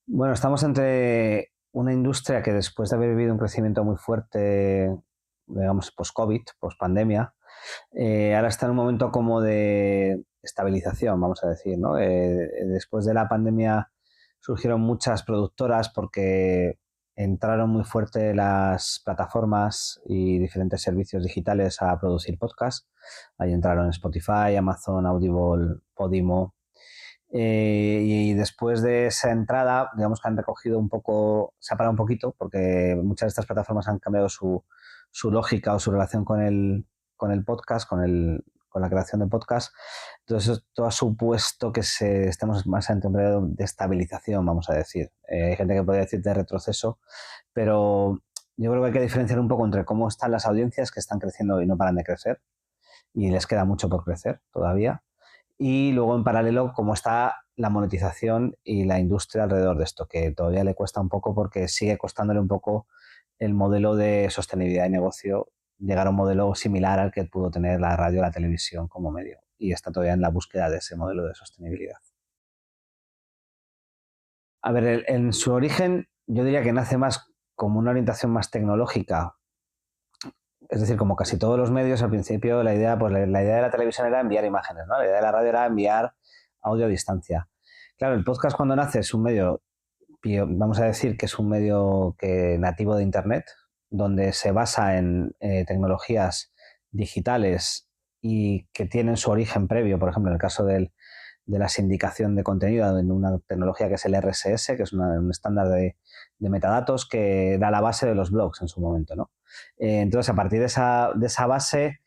Bueno, estamos entre una industria que después de haber vivido un crecimiento muy fuerte, digamos, post-COVID, post-pandemia, ahora está en un momento como de estabilización, vamos a decir, ¿no? Después de la pandemia surgieron muchas productoras porque entraron muy fuerte las plataformas y diferentes servicios digitales a producir podcasts. Ahí entraron Spotify, Amazon, Audible, Podimo. Y después de esa entrada, digamos que han recogido un poco, se ha parado un poquito, porque muchas de estas plataformas han cambiado su lógica o su relación con el podcast, con la creación de podcast. Entonces, esto ha supuesto que estemos más ante un periodo de estabilización, vamos a decir. Hay gente que podría decir de retroceso, pero yo creo que hay que diferenciar un poco entre cómo están las audiencias que están creciendo y no paran de crecer, y les queda mucho por crecer todavía, y luego en paralelo cómo está la monetización y la industria alrededor de esto, que todavía le cuesta un poco porque sigue costándole un poco el modelo de sostenibilidad de negocio, llegar a un modelo similar al que pudo tener la radio o la televisión como medio. Y está todavía en la búsqueda de ese modelo de sostenibilidad. A ver, en su origen yo diría que nace más como una orientación más tecnológica. Es decir, como casi todos los medios, al principio la idea, pues la idea de la televisión era enviar imágenes, ¿no? La idea de la radio era enviar audio a distancia. Claro, el podcast cuando nace es un medio, vamos a decir que es un medio nativo de Internet, donde se basa en tecnologías digitales y que tienen su origen previo, por ejemplo, en el caso de la sindicación de contenido, en una tecnología que es el RSS, que es un estándar de metadatos que da la base de los blogs en su momento, ¿no? Entonces, a partir de esa base,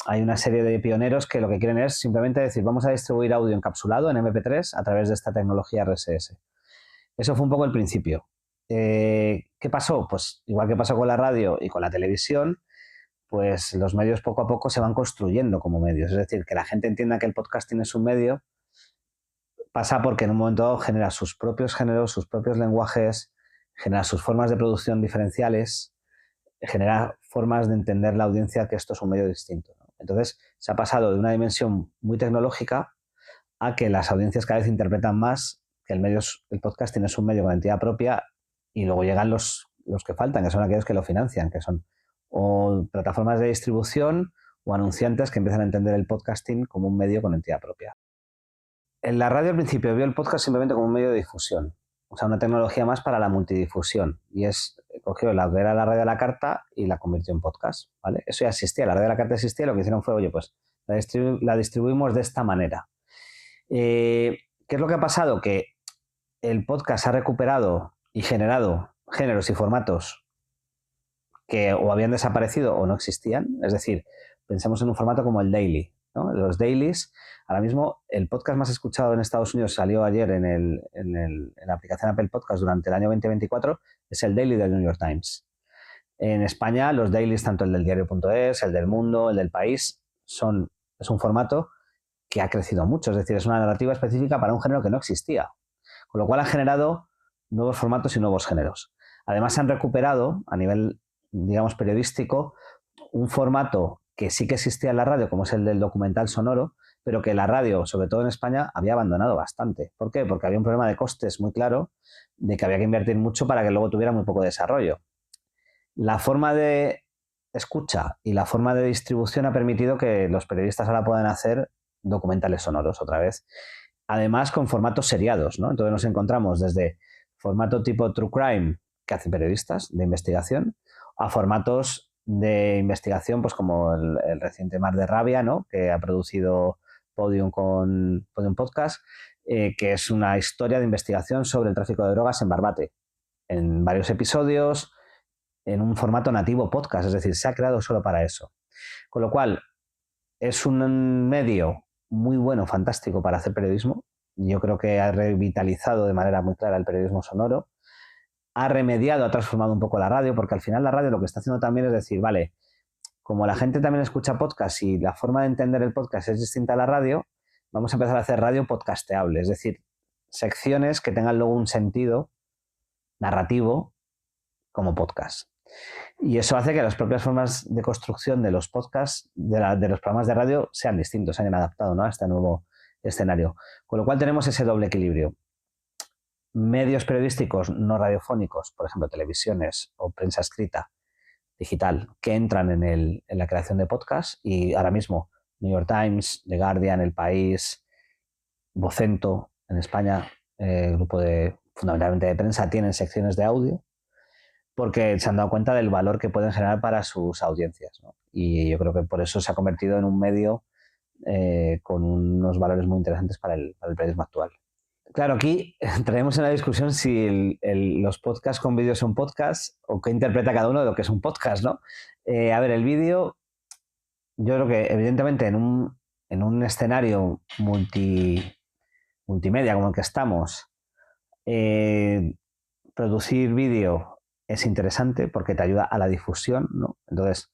hay una serie de pioneros que lo que quieren es simplemente decir, vamos a distribuir audio encapsulado en MP3 a través de esta tecnología RSS. Eso fue un poco el principio. ¿Qué pasó? Pues igual que pasó con la radio y con la televisión, pues los medios poco a poco se van construyendo como medios. Es decir, que la gente entienda que el podcasting es un medio, pasa porque en un momento dado genera sus propios géneros, sus propios lenguajes, genera sus formas de producción diferenciales, genera formas de entender la audiencia que esto es un medio distinto, ¿no? Entonces, se ha pasado de una dimensión muy tecnológica a que las audiencias cada vez interpretan más que el podcasting es un medio con entidad propia, y luego llegan los que faltan, que son aquellos que lo financian, que son o plataformas de distribución o anunciantes que empiezan a entender el podcasting como un medio con entidad propia. En la radio al principio vio el podcast simplemente como un medio de difusión, o sea, una tecnología más para la multidifusión, y cogió la que era la radio a la carta y la convirtió en podcast, ¿vale? Eso ya existía, la radio a la carta existía, lo que hicieron fue, oye, pues la distribuimos de esta manera. ¿Qué es lo que ha pasado? Que el podcast ha recuperado y generado géneros y formatos que o habían desaparecido o no existían. Es decir, pensemos en un formato como el daily, ¿no? Los dailies, ahora mismo el podcast más escuchado en Estados Unidos salió ayer en la aplicación Apple Podcast durante el año 2024, es el daily del New York Times. En España, los dailies, tanto el del diario.es, el del Mundo, el del País, es un formato que ha crecido mucho. Es decir, es una narrativa específica para un género que no existía. Con lo cual han generado nuevos formatos y nuevos géneros. Además han recuperado, a nivel, digamos, periodístico, un formato que sí que existía en la radio, como es el del documental sonoro, pero que la radio, sobre todo en España, había abandonado bastante. ¿Por qué? Porque había un problema de costes muy claro, de que había que invertir mucho para que luego tuviera muy poco desarrollo. La forma de escucha y la forma de distribución ha permitido que los periodistas ahora puedan hacer documentales sonoros otra vez. Además, con formatos seriados, ¿no? Entonces nos encontramos desde formato tipo True Crime, que hacen periodistas de investigación, a formatos de investigación, pues como el reciente Mar de Rabia, ¿no? Que ha producido Podium con Podium Podcast, que es una historia de investigación sobre el tráfico de drogas en Barbate, en varios episodios, en un formato nativo podcast, es decir, se ha creado solo para eso. Con lo cual, es un medio muy bueno, fantástico para hacer periodismo. Yo creo que ha revitalizado de manera muy clara el periodismo sonoro, ha remediado, ha transformado un poco la radio, porque al final la radio lo que está haciendo también es decir, vale, como la gente también escucha podcast y la forma de entender el podcast es distinta a la radio, vamos a empezar a hacer radio podcasteable, es decir, secciones que tengan luego un sentido narrativo como podcast. Y eso hace que las propias formas de construcción de los podcasts, de los programas de radio, sean distintos, se hayan adaptado, ¿no? A este nuevo escenario. Con lo cual tenemos ese doble equilibrio. medios periodísticos no radiofónicos, por ejemplo, televisiones o prensa escrita, digital, que entran en la creación de podcast, y ahora mismo New York Times, The Guardian, El País, Vocento en España, grupo fundamentalmente de prensa, tienen secciones de audio porque se han dado cuenta del valor que pueden generar para sus audiencias, ¿no? Y yo creo que por eso se ha convertido en un medio con unos valores muy interesantes para el periodismo actual. Claro, aquí traemos en la discusión si los podcasts con vídeo son podcasts o qué interpreta cada uno de lo que es un podcast, ¿no? A ver, el vídeo, yo creo que evidentemente en un escenario multimedia como el que estamos, eh, producir vídeo es interesante porque te ayuda a la difusión, ¿no? Entonces,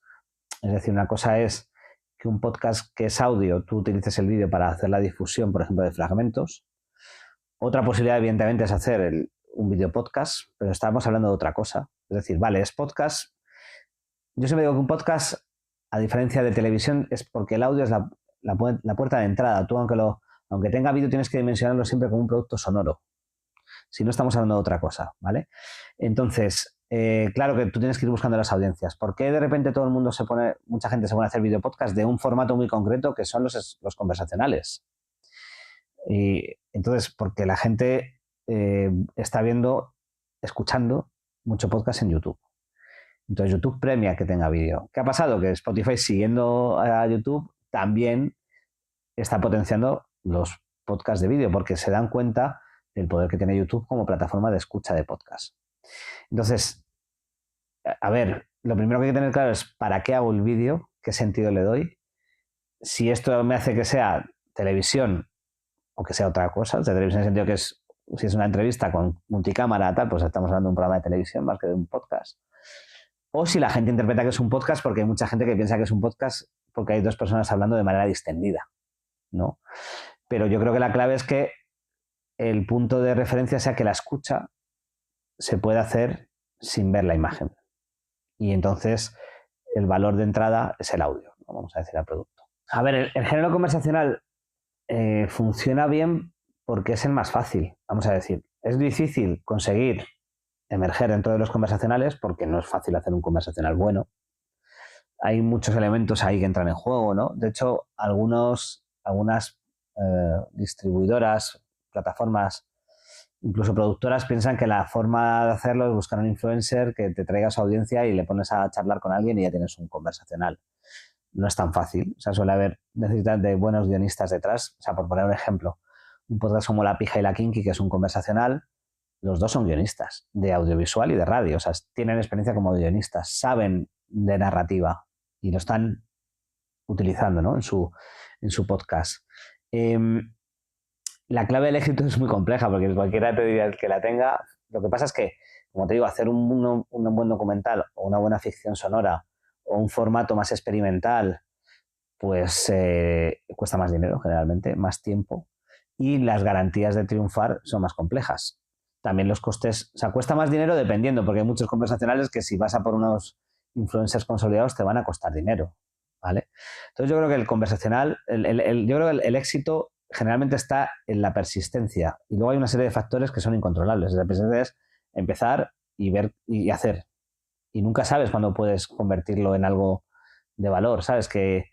es decir, una cosa es que un podcast que es audio, tú utilices el vídeo para hacer la difusión, por ejemplo, de fragmentos. Otra posibilidad, evidentemente, es hacer un video podcast, pero estábamos hablando de otra cosa. Es decir, vale, es podcast. Yo siempre digo que un podcast, a diferencia de televisión, es porque el audio es la puerta de entrada. Tú, aunque tenga vídeo, tienes que dimensionarlo siempre como un producto sonoro. Si no, estamos hablando de otra cosa, ¿vale? Entonces, claro que tú tienes que ir buscando las audiencias. ¿Por qué de repente mucha gente se pone a hacer video podcast de un formato muy concreto que son los conversacionales? Y entonces, porque la gente está escuchando mucho podcast en YouTube. Entonces YouTube premia que tenga vídeo. ¿Qué ha pasado? Que Spotify, siguiendo a YouTube, también está potenciando los podcasts de vídeo porque se dan cuenta del poder que tiene YouTube como plataforma de escucha de podcast. Entonces, a ver, lo primero que hay que tener claro es para qué hago el vídeo, qué sentido le doy. Si esto me hace que sea televisión o que sea otra cosa, de televisión en el sentido que si es una entrevista con multicámara, tal, pues estamos hablando de un programa de televisión más que de un podcast. O si la gente interpreta que es un podcast, porque hay mucha gente que piensa que es un podcast porque hay dos personas hablando de manera distendida, ¿no? Pero yo creo que la clave es que el punto de referencia sea que la escucha se puede hacer sin ver la imagen. Y entonces el valor de entrada es el audio, ¿no? Vamos a decir, al producto. A ver, el género conversacional funciona bien porque es el más fácil, vamos a decir. Es difícil conseguir emerger dentro de los conversacionales porque no es fácil hacer un conversacional bueno. Hay muchos elementos ahí que entran en juego, ¿no? De hecho, algunas distribuidoras, plataformas, incluso productoras piensan que la forma de hacerlo es buscar un influencer que te traiga a su audiencia y le pones a charlar con alguien y ya tienes un conversacional. No es tan fácil. O sea, suele haber necesidad de buenos guionistas detrás. O sea, por poner un ejemplo, un podcast como La Pija y la Kinky, que es un conversacional, los dos son guionistas de audiovisual y de radio. O sea, tienen experiencia como guionistas, saben de narrativa y lo están utilizando, ¿no? en su podcast. La clave del éxito es muy compleja porque cualquiera te diría que la tenga. Lo que pasa es que, como te digo, hacer un buen documental o una buena ficción sonora o un formato más experimental, pues cuesta más dinero generalmente, más tiempo, y las garantías de triunfar son más complejas. También los costes, o sea, cuesta más dinero dependiendo, porque hay muchos conversacionales que si vas a por unos influencers consolidados te van a costar dinero, ¿vale? Entonces yo creo que el conversacional, yo creo que el éxito generalmente está en la persistencia y luego hay una serie de factores que son incontrolables. La persistencia es empezar y ver y hacer, y nunca sabes cuándo puedes convertirlo en algo de valor, ¿sabes? Que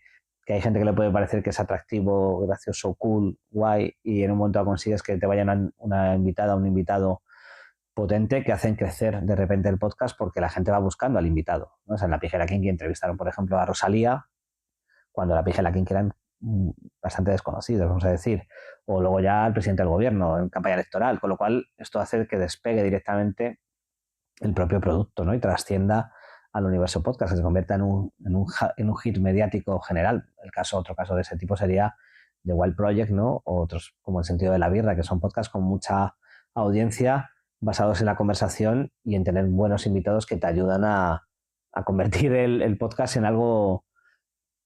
hay gente que le puede parecer que es atractivo, gracioso, cool, guay, y en un momento consigues que te vaya una invitada, un invitado potente que hacen crecer de repente el podcast porque la gente va buscando al invitado, ¿no? O sea, en La Pijera Kinky entrevistaron, por ejemplo, a Rosalía, cuando La Pijera Kinky eran bastante desconocidos, vamos a decir, o luego ya al presidente del gobierno en campaña electoral, con lo cual esto hace que despegue directamente el propio producto, ¿no? Y trascienda al universo podcast, que se convierta en un hit mediático general. Otro caso de ese tipo sería The Wild Project, ¿no? O otros como El Sentido de la Birra, que son podcasts con mucha audiencia basados en la conversación y en tener buenos invitados que te ayudan a convertir el podcast en algo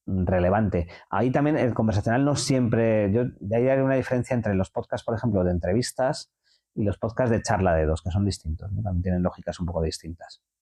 relevante. Ahí también el conversacional no siempre... De ahí hay una diferencia entre los podcasts, por ejemplo, de entrevistas y los podcasts de charla de dos, que son distintos, ¿no? También tienen lógicas un poco distintas.